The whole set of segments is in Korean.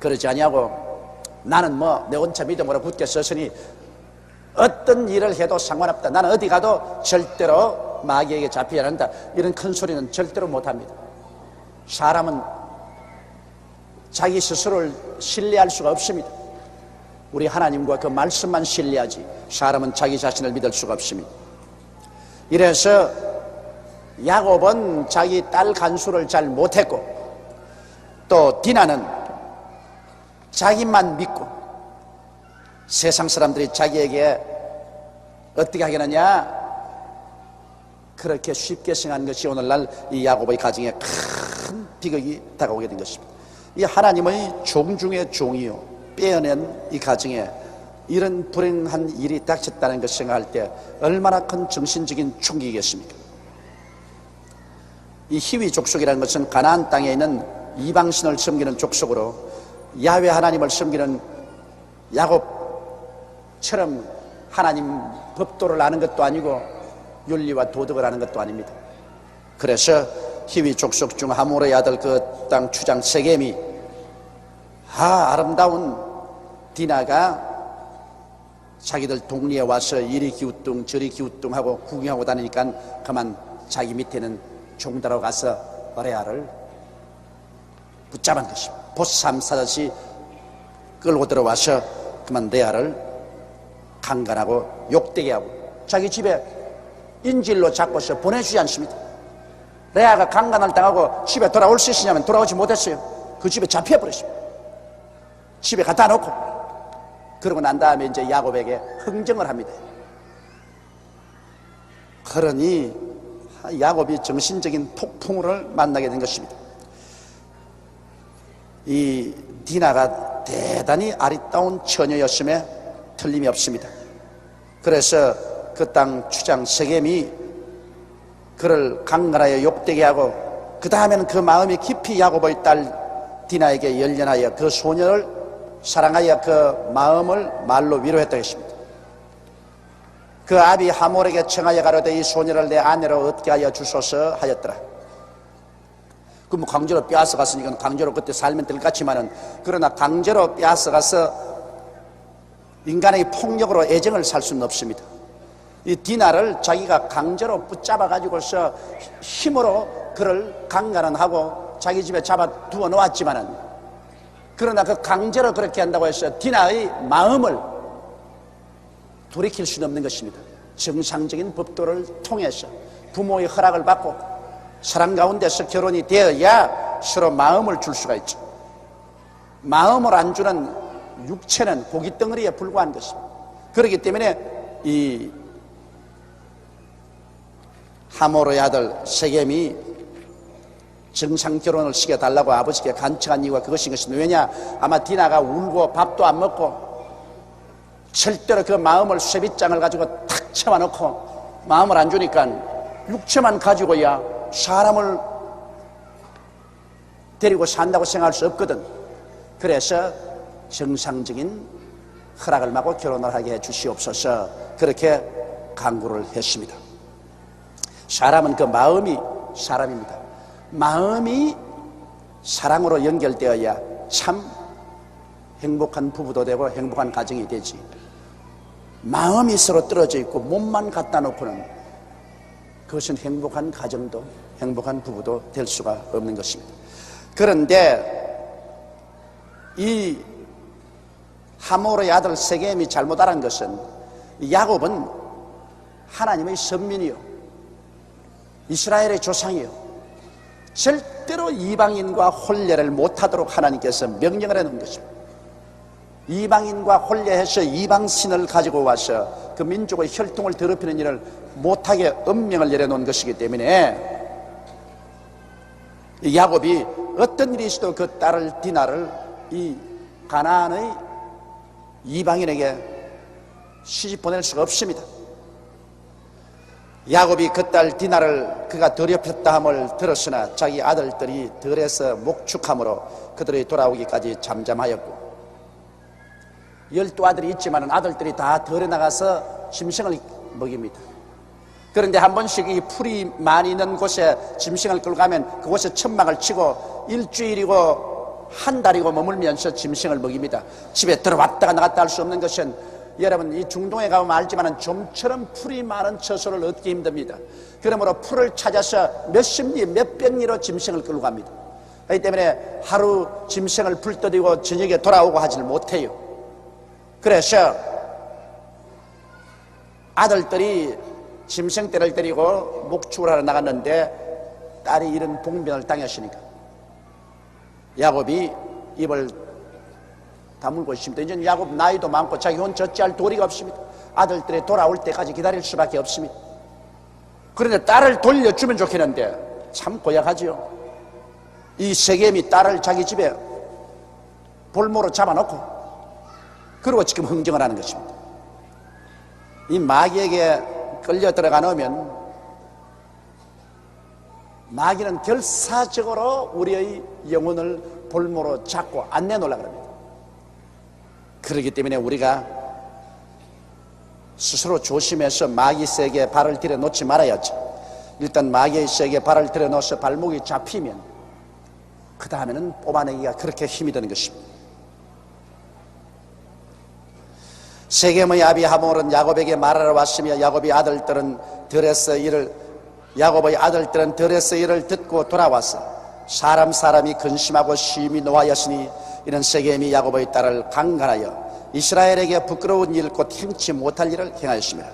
그러지 아니하고 나는 뭐 내 온차 믿음으로 굳게 섰으니 어떤 일을 해도 상관없다. 나는 어디 가도 절대로 마귀에게 잡히지 않는다. 이런 큰 소리는 절대로 못합니다. 사람은 자기 스스로를 신뢰할 수가 없습니다. 우리 하나님과 그 말씀만 신뢰하지 사람은 자기 자신을 믿을 수가 없습니다. 이래서 야곱은 자기 딸 간수를 잘 못했고 또 디나는 자기만 믿고 세상 사람들이 자기에게 어떻게 하겠느냐 그렇게 쉽게 생각한 것이 오늘날 이 야곱의 가정에 큰 비극이 다가오게 된 것입니다. 이 하나님의 종 중의 종이요 빼어낸 이 가정에 이런 불행한 일이 닥쳤다는 것을 생각할 때 얼마나 큰 정신적인 충격이겠습니까? 이 히위 족속이라는 것은 가나안 땅에 있는 이방신을 섬기는 족속으로 야훼 하나님을 섬기는 야곱처럼 하나님 법도를 아는 것도 아니고 윤리와 도덕을 아는 것도 아닙니다. 그래서 히위 족속 중 하몰의 아들 그 땅 추장 세겜이 아름다운 디나가 자기들 동리에 와서 이리 기우뚱 저리 기우뚱 하고 구경하고 다니니까 그만 자기 밑에는 종다로 가서 레아를 붙잡은 것입니다. 보쌈 사듯이 끌고 들어와서 그만 레아를 강간하고 욕되게 하고 자기 집에 인질로 잡고서 보내주지 않습니다. 레아가 강간을 당하고 집에 돌아올 수 있으냐면 돌아오지 못했어요. 그 집에 잡혀버렸습니다. 집에 갖다 놓고 그러고 난 다음에 이제 야곱에게 흥정을 합니다. 그러니 야곱이 정신적인 폭풍우를 만나게 된 것입니다. 이 디나가 대단히 아리따운 처녀였음에 틀림이 없습니다. 그래서 그 땅 추장 세겜이 그를 강간하여 욕되게 하고 그 다음에는 그 마음이 깊이 야곱의 딸 디나에게 열련하여 그 소녀를 사랑하여 그 마음을 말로 위로했다 했습니다. 그 아비 하몰에게 청하여 가로되 이 소녀를 내 아내로 얻게 하여 주소서 하였더라. 그 뭐 강제로 빼앗아 갔으니까 강제로 그때 살면 될 것 같지만은 그러나 강제로 빼앗아 가서 인간의 폭력으로 애정을 살 수는 없습니다. 이 디나를 자기가 강제로 붙잡아 가지고서 힘으로 그를 강간은 하고 자기 집에 잡아 두어 놓았지만은 그러나 그 강제로 그렇게 한다고 해서 디나의 마음을 돌이킬 수는 없는 것입니다. 정상적인 법도를 통해서 부모의 허락을 받고 사랑 가운데서 결혼이 되어야 서로 마음을 줄 수가 있죠. 마음을 안 주는 육체는 고깃덩어리에 불과한 것입니다. 그렇기 때문에 이 하몰의 아들 세겜이 정상 결혼을 시켜달라고 아버지께 간청한 이유가 그것인 것입니다. 왜냐? 아마 디나가 울고 밥도 안 먹고 절대로 그 마음을 쇠빗장을 가지고 탁 쳐놓고 마음을 안 주니까 육체만 가지고야 사람을 데리고 산다고 생각할 수 없거든. 그래서 정상적인 허락을 받고 결혼을 하게 해 주시옵소서 그렇게 간구를 했습니다. 사람은 그 마음이 사람입니다. 마음이 사랑으로 연결되어야 참 행복한 부부도 되고 행복한 가정이 되지. 마음이 서로 떨어져 있고 몸만 갖다 놓고는 그것은 행복한 가정도 행복한 부부도 될 수가 없는 것입니다. 그런데 이 하몰의 아들 세겜이 잘못 알은 것은 야곱은 하나님의 선민이요 이스라엘의 조상이요 절대로 이방인과 혼례를 못하도록 하나님께서 명령을 해놓은 것입니다. 이방인과 혼례해서 이방신을 가지고 와서 그 민족의 혈통을 더럽히는 일을 못하게 엄명을 내려놓은 것이기 때문에 야곱이 어떤 일이 있어도 그 딸을 디나를 이 가나안의 이방인에게 시집 보낼 수가 없습니다. 야곱이 그 딸 디나를 그가 더럽혔다 함을 들었으나 자기 아들들이 덜해서 목축함으로 그들이 돌아오기까지 잠잠하였고 12아들이 있지만 아들들이 다 덜에 나가서 짐승을 먹입니다. 그런데 한 번씩 이 풀이 많이 있는 곳에 짐승을 끌고 가면 그곳에 천막을 치고 일주일이고 한 달이고 머물면서 짐승을 먹입니다. 집에 들어왔다가 나갔다 할 수 없는 것은 여러분 이 중동에 가보면 알지만 좀처럼 풀이 많은 처소를 얻기 힘듭니다. 그러므로 풀을 찾아서 몇십 리 몇백 리로 짐승을 끌고 갑니다. 그렇기 때문에 하루 짐승을 불떠들이고 저녁에 돌아오고 하지를 못해요. 그래서 아들들이 짐승떼를 데리고 목축을 하러 나갔는데 딸이 이런 봉변을 당했으니까 야곱이 입을 다물고 있습니다. 이제 야곱 나이도 많고 자기 혼자 어찌할 도리가 없습니다. 아들들이 돌아올 때까지 기다릴 수밖에 없습니다. 그런데 딸을 돌려주면 좋겠는데 참 고약하지요. 이 세겜이 딸을 자기 집에 볼모로 잡아놓고 그리고 지금 흥정을 하는 것입니다. 이 마귀에게 끌려 들어가 놓으면 마귀는 결사적으로 우리의 영혼을 볼모로 잡고 안 내놓으려고 합니다. 그렇기 때문에 우리가 스스로 조심해서 마귀 세계에 발을 들여놓지 말아야죠. 일단 마귀의 세계에 발을 들여놓아서 발목이 잡히면 그 다음에는 뽑아내기가 그렇게 힘이 드는 것입니다. 세겜의 아비 하몰은 야곱에게 말하러 왔으며 야곱의 아들들은 들에서 이를 듣고 돌아와서 사람이 근심하고 심히 노하였으니 이는 세겜이 야곱의 딸을 강간하여 이스라엘에게 부끄러운 일 곧 행치 못할 일을 행하였습니다.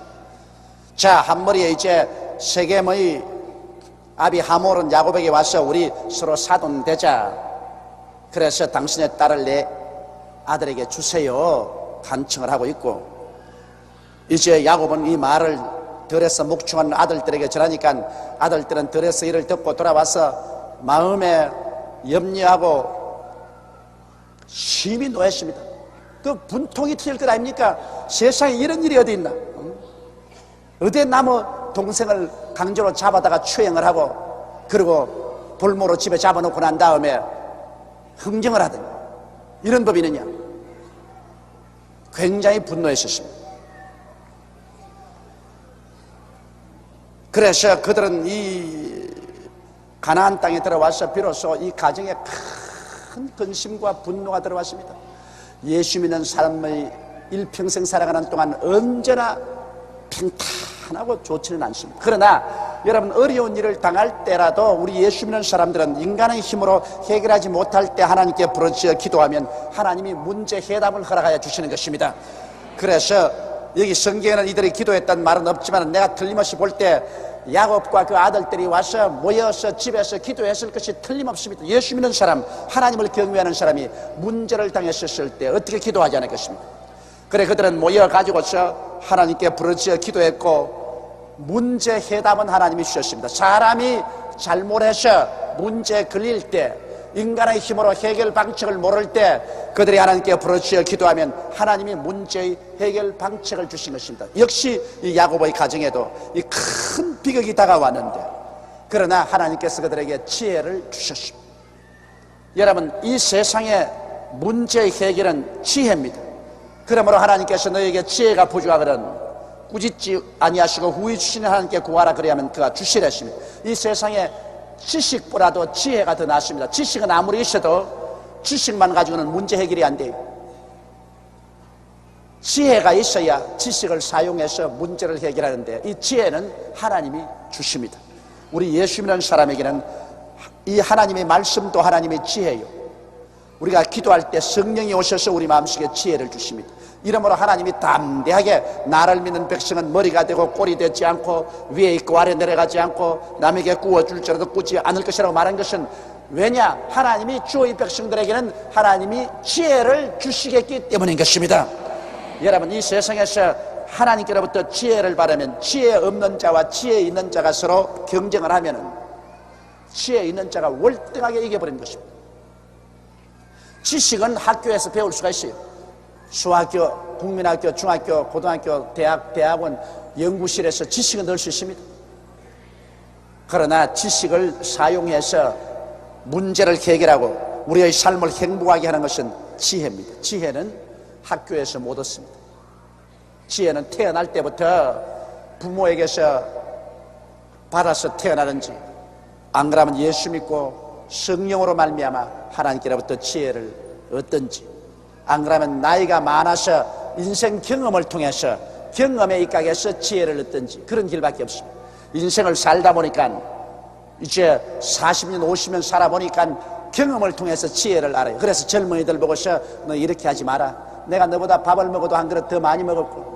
자, 한머리에 이제 세겜의 아비 하몰은 야곱에게 와서 우리 서로 사돈되자. 그래서 당신의 딸을 내 아들에게 주세요. 간청을 하고 있고 이제 야곱은 이 말을 들에서 목축하는 아들들에게 전하니까 아들들은 들에서 이를 듣고 돌아와서 마음에 염려하고 심히 노했습니다. 그 분통이 터질 것 아닙니까? 세상에 이런 일이 어디 있나? 어디 나무 동생을 강제로 잡아다가 추행을 하고 그리고 볼모로 집에 잡아놓고 난 다음에 흥정을 하더니 이런 법이 있느냐? 굉장히 분노했었습니다. 그래서 그들은 이 가나안 땅에 들어와서 비로소 이 가정에 큰 근심과 분노가 들어왔습니다. 예수 믿는 사람의 일평생 살아가는 동안 언제나 평탄하고 좋지는 않습니다. 그러나 여러분 어려운 일을 당할 때라도 우리 예수 믿는 사람들은 인간의 힘으로 해결하지 못할 때 하나님께 부르짖어 기도하면 하나님이 문제 해답을 허락하여 주시는 것입니다. 그래서 여기 성경에는 이들이 기도했다는 말은 없지만 내가 틀림없이 볼 때 야곱과 그 아들들이 와서 모여서 집에서 기도했을 것이 틀림없습니다. 예수 믿는 사람, 하나님을 경외하는 사람이 문제를 당했었을 때 어떻게 기도하지 않을 것입니까? 그래 그들은 모여가지고서 하나님께 부르짖어 기도했고 문제 해답은 하나님이 주셨습니다. 사람이 잘못해서 문제에 걸릴 때 인간의 힘으로 해결 방책을 모를 때 그들이 하나님께 부르짖어 기도하면 하나님이 문제의 해결 방책을 주신 것입니다. 역시 이 야곱의 가정에도 이 큰 비극이 다가왔는데 그러나 하나님께서 그들에게 지혜를 주셨습니다. 여러분 이 세상의 문제의 해결은 지혜입니다. 그러므로 하나님께서 너에게 지혜가 부족하거든 꾸짖지 아니하시고 후히 주시는 하나님께 구하라 그래야만 그가 주시라 했습니다. 이 세상에 지식보다도 지혜가 더 낫습니다. 지식은 아무리 있어도 지식만 가지고는 문제 해결이 안 돼요. 지혜가 있어야 지식을 사용해서 문제를 해결하는데 이 지혜는 하나님이 주십니다. 우리 예수 믿는 사람에게는 이 하나님의 말씀도 하나님의 지혜예요. 우리가 기도할 때 성령이 오셔서 우리 마음속에 지혜를 주십니다. 이러므로 하나님이 담대하게 나를 믿는 백성은 머리가 되고 꼴이 되지 않고 위에 있고 아래 내려가지 않고 남에게 구워줄지라도 꾸지 않을 것이라고 말한 것은 왜냐? 하나님이 주의 백성들에게는 하나님이 지혜를 주시겠기 때문인 것입니다. 여러분 이 세상에서 하나님께로부터 지혜를 바라면 지혜 없는 자와 지혜 있는 자가 서로 경쟁을 하면 지혜 있는 자가 월등하게 이겨버리는 것입니다. 지식은 학교에서 배울 수가 있어요. 수학교, 국민학교, 중학교, 고등학교, 대학원, 연구실에서 지식은 넣을 수 있습니다. 그러나 지식을 사용해서 문제를 해결하고 우리의 삶을 행복하게 하는 것은 지혜입니다. 지혜는 학교에서 못 얻습니다. 지혜는 태어날 때부터 부모에게서 받아서 태어나든지 안 그러면 예수 믿고 성령으로 말미암아 하나님께로부터 지혜를 얻든지, 안 그러면 나이가 많아서 인생 경험을 통해서 경험에 입각해서 지혜를 얻든지, 그런 길밖에 없습니다. 인생을 살다 보니까 이제 40년 50년 살아보니까 경험을 통해서 지혜를 알아요. 그래서 젊은이들 보고서 너 이렇게 하지 마라, 내가 너보다 밥을 먹어도 한 그릇 더 많이 먹었고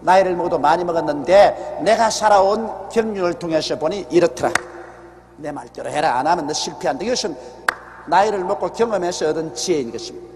나이를 먹어도 많이 먹었는데 내가 살아온 경륜을 통해서 보니 이렇더라, 내 말대로 해라, 안 하면 너 실패한다. 이것은 나이를 먹고 경험해서 얻은 지혜인 것입니다.